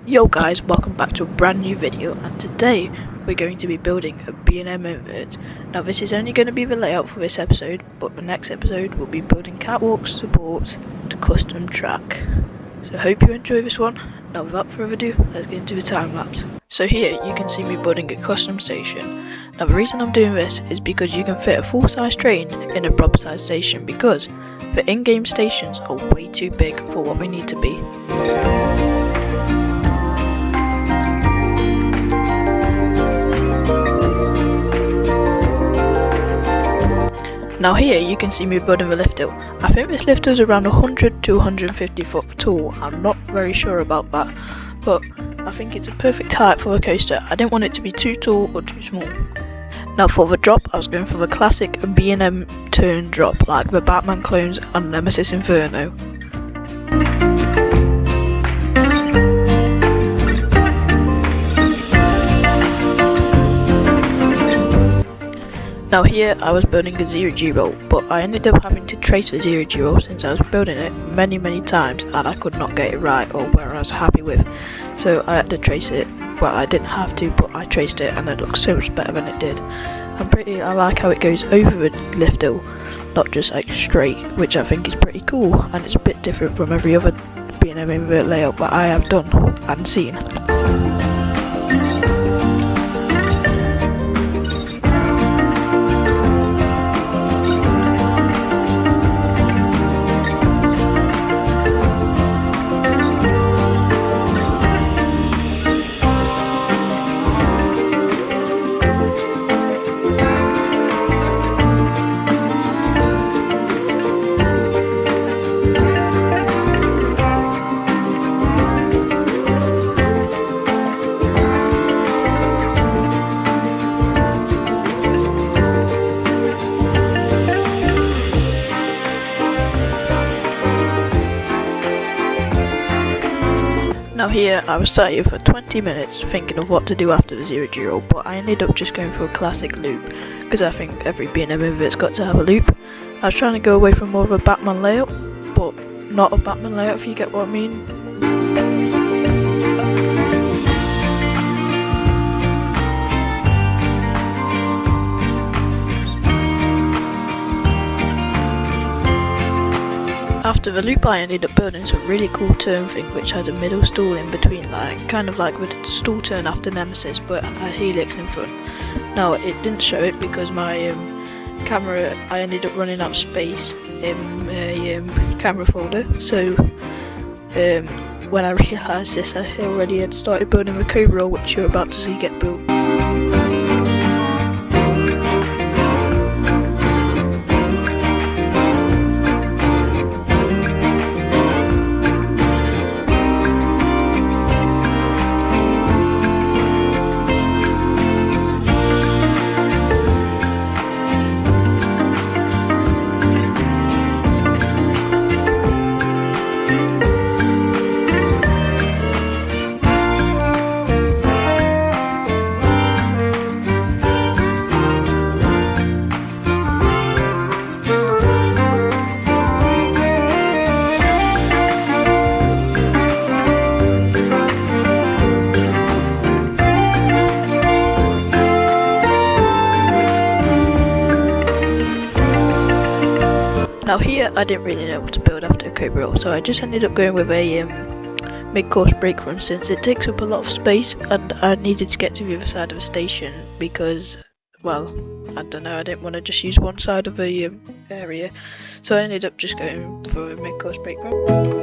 Yo guys, welcome back to a brand new video, and today we're going to be building a B&M Invert. Now this is only going to be the layout for this episode, but the next episode we'll be building catwalks, supports, and custom track. So hope you enjoy this one. Now without further ado, let's get into the time lapse. So here you can see me building a custom station. Now the reason I'm doing this is because you can fit a full size train in a proper size station, because the in-game stations are way too big for what they need to be. Now here you can see me building the lift hill. I think this lift hill is around 100 to 150 foot tall. I'm not very sure about that, but I think it's a perfect height for a coaster. I didn't want it to be too tall or too small. Now for the drop, I was going for the classic B&M turn drop, like the Batman clones and Nemesis Inferno. Now here I was building a 0G roll, but I ended up having to trace the 0G roll since I was building it many times and I could not get it right or where I was happy with. So I had to trace it. Well, I didn't have to, but I traced it and it looks so much better than it did. I like how it goes over the lift hill, not just like straight, which I think is pretty cool, and it's a bit different from every other B&M Invert layout that I have done and seen. Now here I was sat here for 20 minutes thinking of what to do after the 0G roll, but I ended up just going for a classic loop, because I think every B&M Invert's got to have a loop. I was trying to go away from more of a Batman layout, but not a Batman layout if you get what I mean. After the loop I ended up building some really cool turn thing which had a middle stall in between, like kind of like with a stall turn after Nemesis but a helix in front. Now it didn't show it because my camera, I ended up running out of space in my camera folder, so when I realised this I already had started building the cobra which you're about to see get built. Now here I didn't really know what to build after a cobra roll, so I just ended up going with a mid-course brake run since it takes up a lot of space and I needed to get to the other side of the station because, well, I don't know, I didn't want to just use one side of the area, so I ended up just going for a mid-course brake run.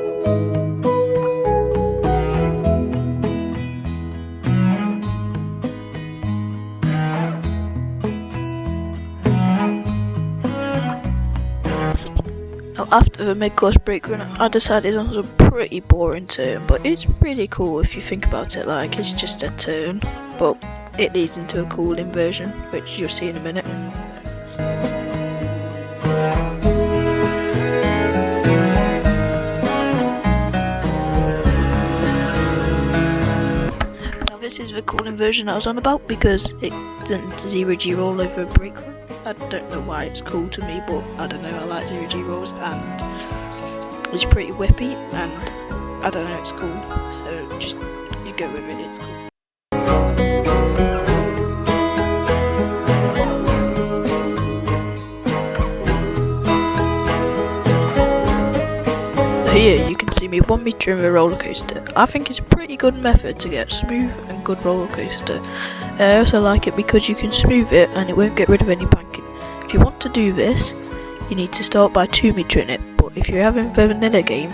Now after the mid-course brake run I decided on a pretty boring turn, but it's pretty cool if you think about it, like it's just a turn, but it leads into a cool inversion, which you'll see in a minute. Now this is the cool inversion I was on about because it didn't 0G roll over a brake run. I don't know why it's cool to me, but I don't know, I like 0G rolls and it's pretty whippy and I don't know, it's cool. So just you go with it, it's cool. Here you can see me 1 meter in a roller coaster. I think it's a pretty good method to get a smooth and good roller coaster. I also like it because you can smooth it and it won't get rid of any banking. If you want to do this, you need to start by 2 metering it, but if you're having the vanilla game,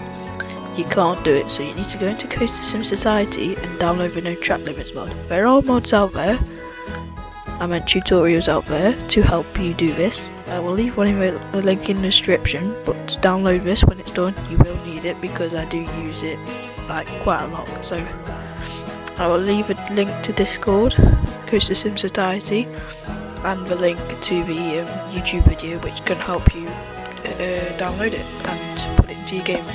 you can't do it, so you need to go into Coaster Sim Society and download the no track limits mod. There are mods out there, I meant tutorials out there to help you do this. I will leave one in the link in the description, but to download this when it's done, you will need it because I do use it like quite a lot. So I will leave a link to Discord, Coaster Sim Society, and the link to the YouTube video which can help you download it and put it into your game.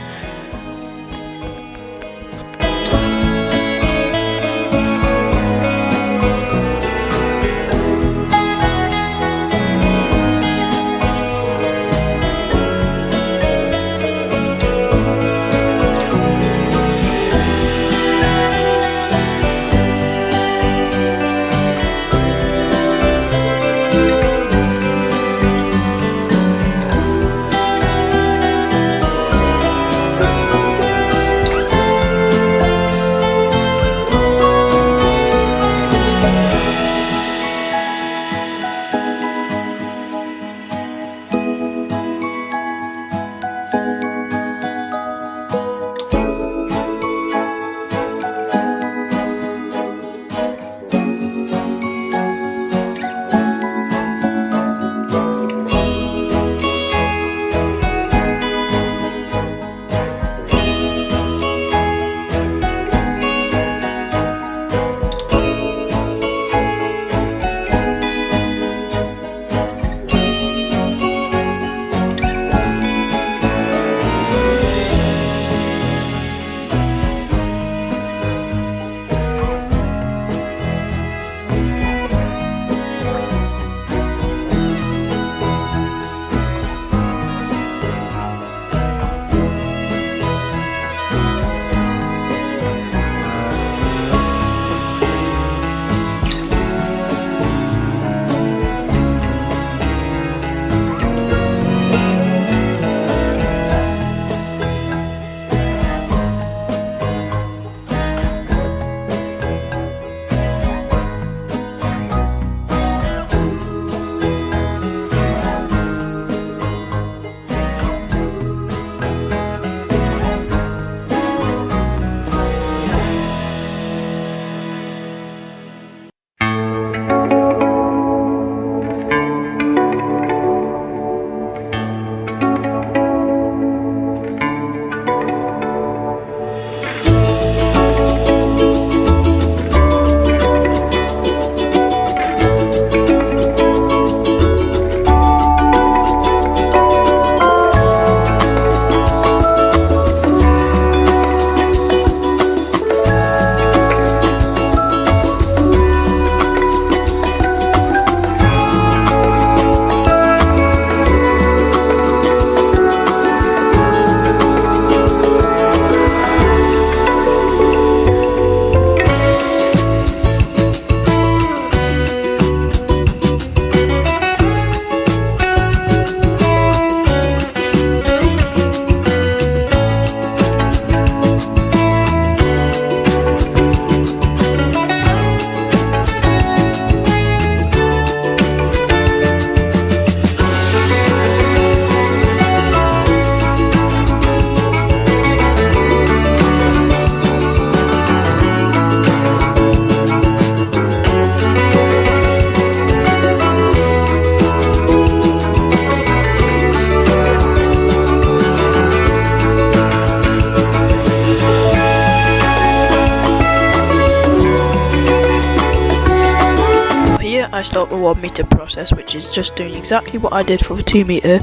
I start the 1 meter process, which is just doing exactly what I did for the 2 meter,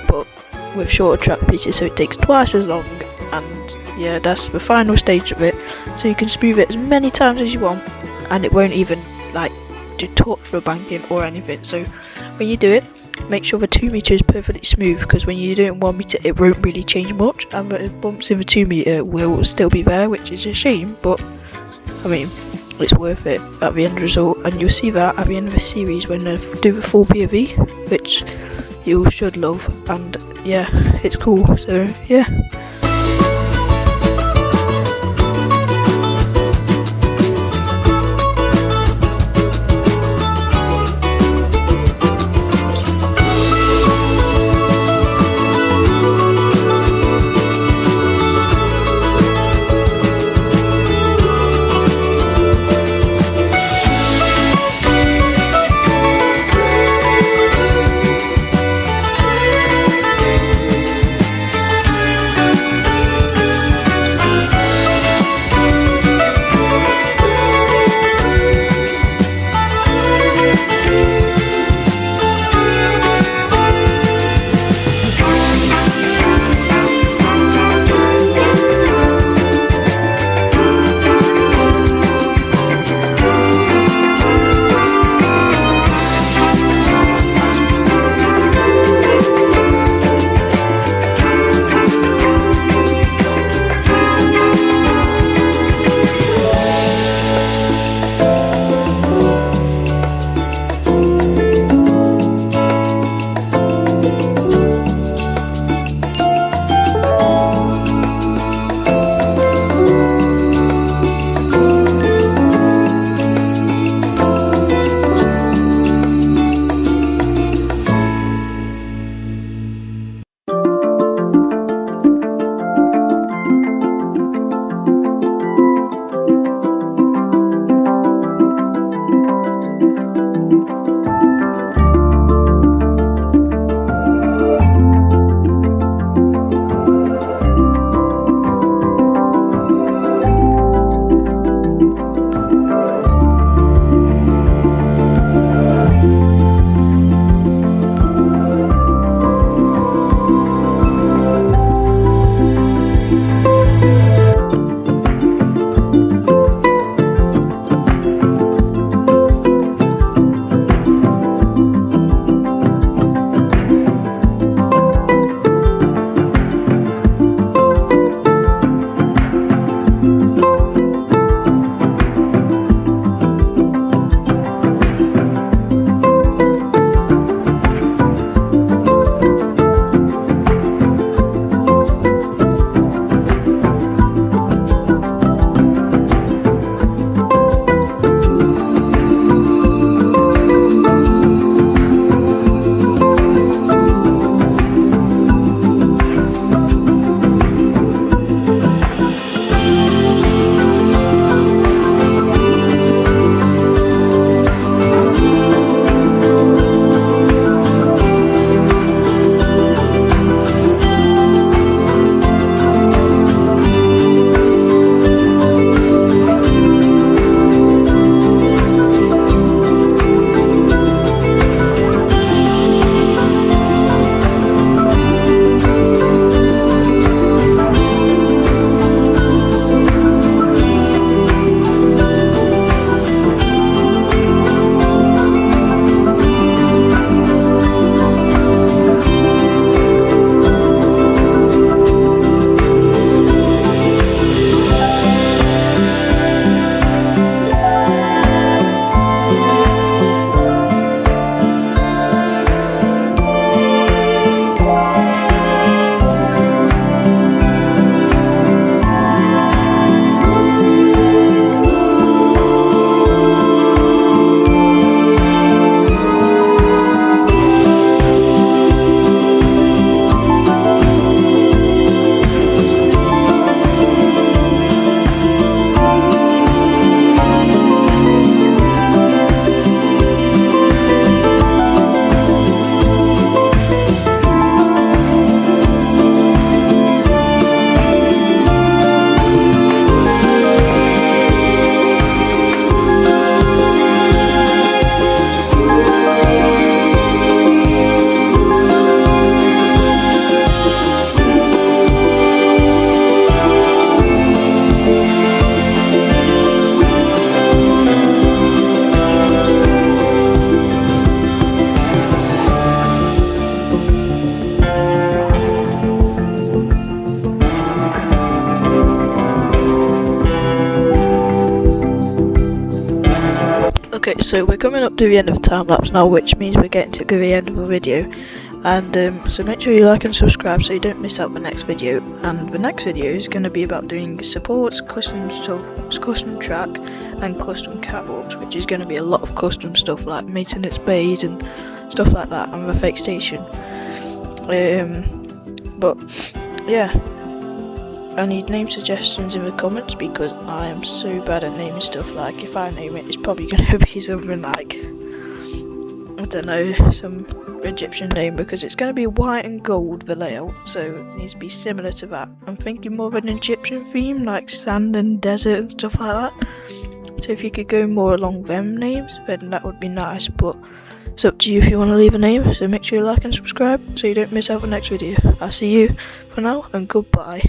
but with shorter track pieces, so it takes twice as long. And yeah, that's the final stage of it. So you can smooth it as many times as you want, and it won't even like do torque for banking or anything. So when you do it, make sure the 2 meter is perfectly smooth, because when you're doing 1 meter it won't really change much, and the bumps in the 2 meter will still be there, which is a shame, but I mean, it's worth it at the end result, and you'll see that at the end of the series when I do the full POV, which you should love, and yeah, it's cool, so yeah. Okay, so we're coming up to the end of the time lapse now, which means we're getting to the end of the video. And so make sure you like and subscribe so you don't miss out the next video. And the next video is going to be about doing supports, custom stuff, custom track, and custom catwalks, which is going to be a lot of custom stuff like maintenance bays and stuff like that, and the fake station. But yeah, I need name suggestions in the comments because I am so bad at naming stuff. Like if I name it, it's probably going to be something like, I don't know, some Egyptian name, because it's going to be white and gold, the layout, so it needs to be similar to that. I'm thinking more of an Egyptian theme, like sand and desert and stuff like that. So if you could go more along them names, then that would be nice, but it's up to you if you want to leave a name. So make sure you like and subscribe so you don't miss out the next video. I'll see you for now, and goodbye.